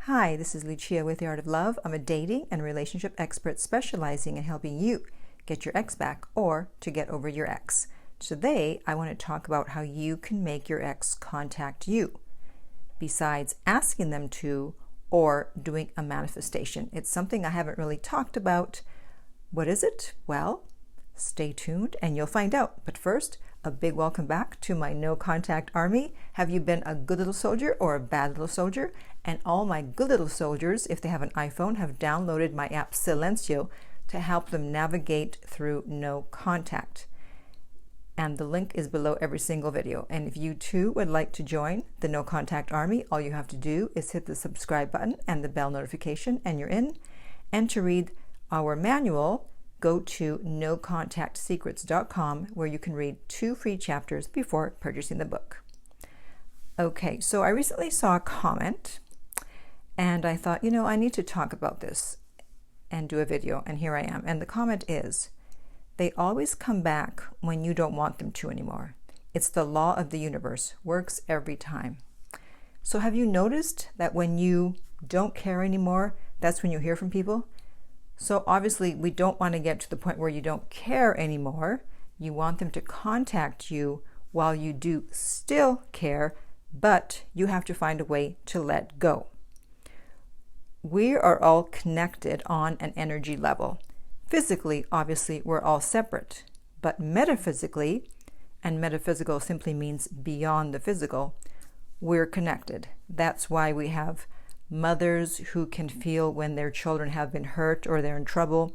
Hi, this is Lucia with The Art of Love. I'm a dating and relationship expert specializing in helping you get your ex back or to get over your ex. Today, I want to talk about how you can make your ex contact you, besides asking them to or doing a manifestation. It's something I haven't really talked about. What is it? Well, stay tuned and you'll find out. But first, a big welcome back to my no contact army. Have you been a good little soldier or a bad little soldier? And all my good little soldiers, if they have an iPhone, have downloaded my app Silencio to help them navigate through no contact. And the link is below every single video. And if you too would like to join the no contact army, all you have to do is hit the subscribe button and the bell notification and you're in. And to read our manual, go to nocontactsecrets.com where you can read 2 free chapters before purchasing the book. Okay, so I recently saw a comment and I thought, I need to talk about this and do a video, and here I am. And the comment is, they always come back when you don't want them to anymore. It's the law of the universe, works every time. So have you noticed that when you don't care anymore, that's when you hear from people? So obviously we don't want to get to the point where you don't care anymore. You want them to contact you while you do still care, but you have to find a way to let go. We are all connected on an energy level. Physically, obviously, we're all separate, but metaphysically, and metaphysical simply means beyond the physical, we're connected. That's why we have mothers who can feel when their children have been hurt or they're in trouble.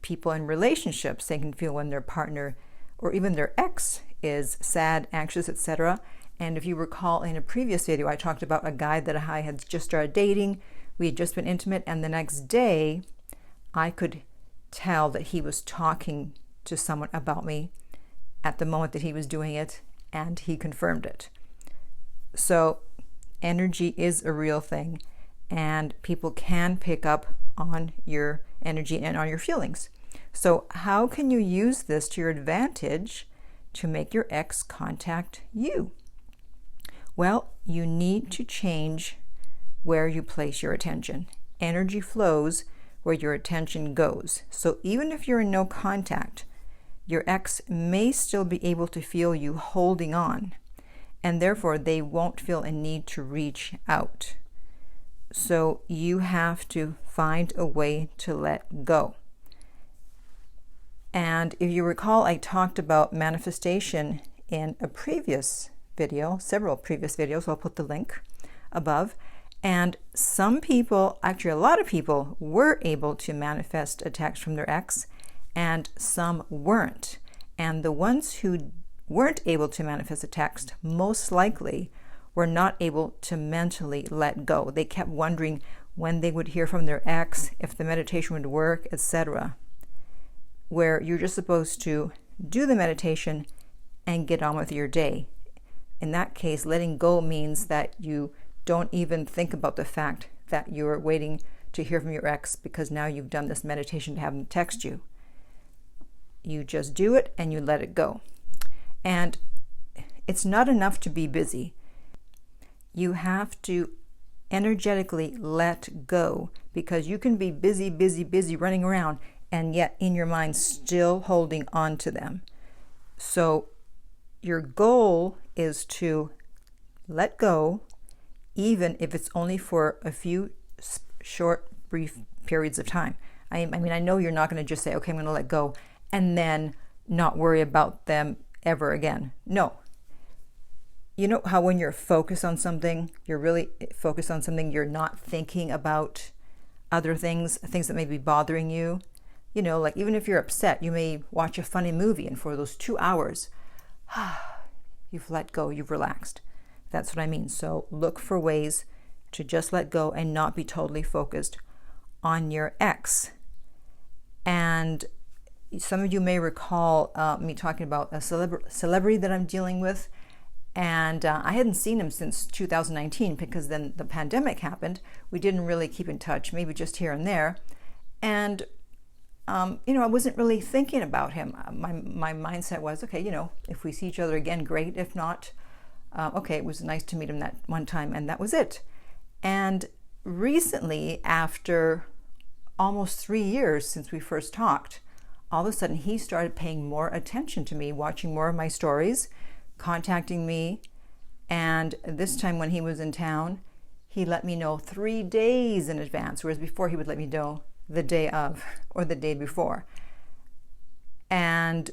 People in relationships, they can feel when their partner or even their ex is sad, anxious, etc. And if you recall in a previous video, I talked about a guy that I had just started dating. We had just been intimate, and the next day I could tell that he was talking to someone about me at the moment that he was doing it, and he confirmed it. So energy is a real thing, and people can pick up on your energy and on your feelings. So how can you use this to your advantage to make your ex contact you? Well, you need to change where you place your attention. Energy flows where your attention goes. So even if you're in no contact, your ex may still be able to feel you holding on, and therefore they won't feel a need to reach out. So you have to find a way to let go. And if you recall, I talked about manifestation in a previous video, several previous videos. I'll put the link above. And some people, actually a lot of people, were able to manifest a text from their ex, and some weren't. And the ones who weren't able to manifest a text most likely were not able to mentally let go. They kept wondering when they would hear from their ex, if the meditation would work, etc. Where you're just supposed to do the meditation and get on with your day. In that case, letting go means that you don't even think about the fact that you're waiting to hear from your ex because now you've done this meditation to have them text you. You just do it and you let it go. And it's not enough to be busy. You have to energetically let go, because you can be busy running around and yet in your mind still holding on to them. So your goal is to let go, even if it's only for a few short, brief periods of time. I mean, I know you're not going to just say, okay, I'm going to let go and then not worry about them ever again. No. You know how when you're focused on something, you're really focused on something, you're not thinking about other things that may be bothering you. Like even if you're upset, you may watch a funny movie, and for those 2 hours, you've let go, you've relaxed. That's what I mean. So look for ways to just let go and not be totally focused on your ex. And some of you may recall me talking about a celebrity that I'm dealing with. And I hadn't seen him since 2019 because then the pandemic happened. We didn't really keep in touch, maybe just here and there. And, I wasn't really thinking about him. My mindset was, okay, if we see each other again, great. If not, okay, it was nice to meet him that one time, and that was it. And recently, after almost 3 years since we first talked, all of a sudden he started paying more attention to me, watching more of my stories, contacting me. And this time when he was in town, he let me know 3 days in advance, whereas before he would let me know the day of or the day before. And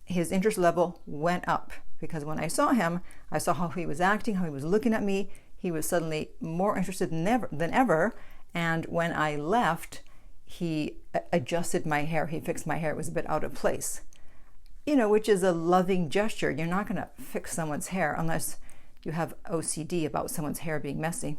his interest level went up because when I saw him, I saw how he was acting, how he was looking at me. He was suddenly more interested than ever. And when I left, he adjusted my hair. He fixed my hair. It was a bit out of place, which is a loving gesture. You're not going to fix someone's hair unless you have OCD about someone's hair being messy.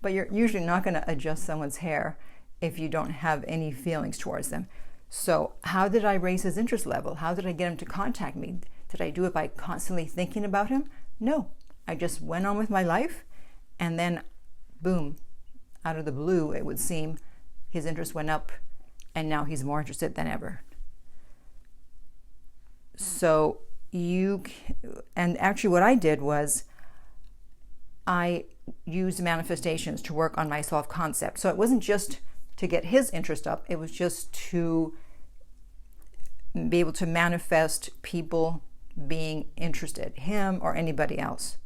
But you're usually not going to adjust someone's hair if you don't have any feelings towards them. So how did I raise his interest level? How did I get him to contact me? Did I do it by constantly thinking about him? No, I just went on with my life, and then boom, out of the blue, it would seem, his interest went up, and now he's more interested than ever. So and actually what I did was I used manifestations to work on my self-concept. So it wasn't just to get his interest up, it was just to be able to manifest people being interested, him or anybody else.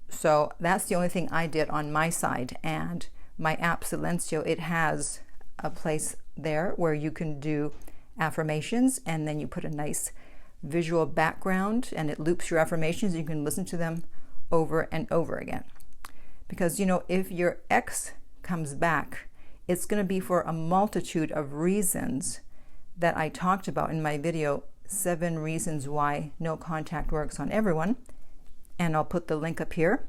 So that's the only thing I did on my side. And my app Silencio, it has a place there where you can do affirmations, and then you put a nice visual background and it loops your affirmations. You can listen to them over and over again. Because, if your ex comes back, it's going to be for a multitude of reasons that I talked about in my video, 7 reasons why no contact works on everyone. And I'll put the link up here.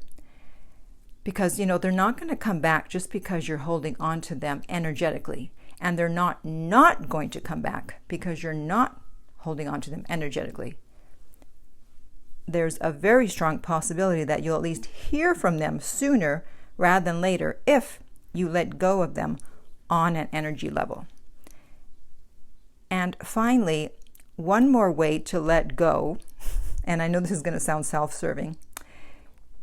Because, they're not going to come back just because you're holding on to them energetically. And they're not going to come back because you're not holding on to them energetically. There's a very strong possibility that you'll at least hear from them sooner rather than later if you let go of them on an energy level. And finally, one more way to let go, and I know this is going to sound self-serving,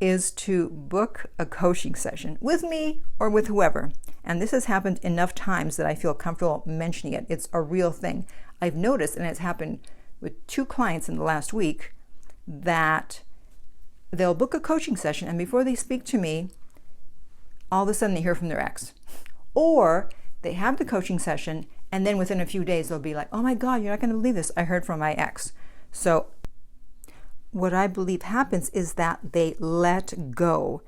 is to book a coaching session with me or with whoever. And this has happened enough times that I feel comfortable mentioning it. It's a real thing. I've noticed, and it's happened with 2 clients in the last week, that they'll book a coaching session, and before they speak to me, all of a sudden they hear from their ex. Or they have the coaching session, and then within a few days they'll be like, oh my God, you're not going to believe this. I heard from my ex. So what I believe happens is that they let go,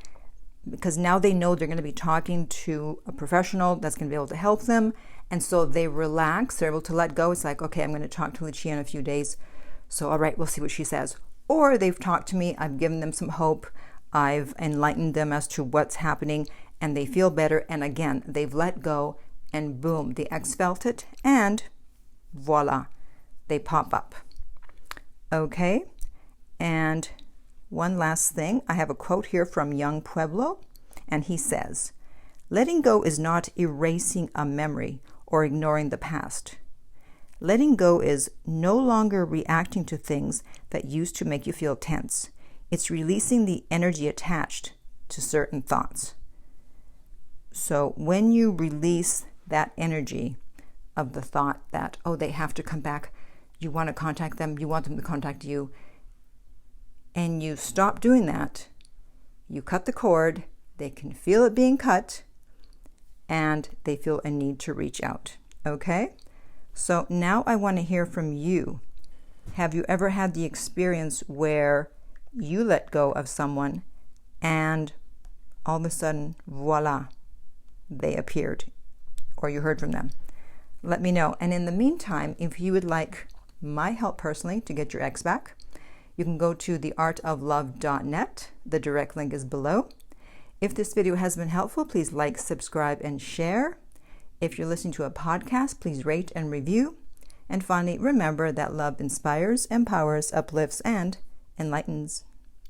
because now they know they're going to be talking to a professional that's going to be able to help them. And so they relax, they're able to let go. It's like, okay, I'm going to talk to Lucia in a few days. So, all right, we'll see what she says. Or they've talked to me, I've given them some hope, I've enlightened them as to what's happening, and they feel better. And again, they've let go, and boom, the ex felt it, and voila, they pop up. Okay, and one last thing, I have a quote here from Young Pueblo, and he says, letting go is not erasing a memory or ignoring the past. Letting go is no longer reacting to things that used to make you feel tense. It's releasing the energy attached to certain thoughts. So when you release that energy of the thought that, oh, they have to come back, you want to contact them, you want them to contact you, and you stop doing that, you cut the cord, they can feel it being cut, and they feel a need to reach out. Okay? So now I want to hear from you. Have you ever had the experience where you let go of someone and all of a sudden, voila, they appeared, or you heard from them? Let me know. And in the meantime, if you would like my help personally to get your ex back, you can go to theartoflove.net. The direct link is below. If this video has been helpful, please like, subscribe, and share. If you're listening to a podcast, please rate and review. And finally, remember that love inspires, empowers, uplifts, and enlightens.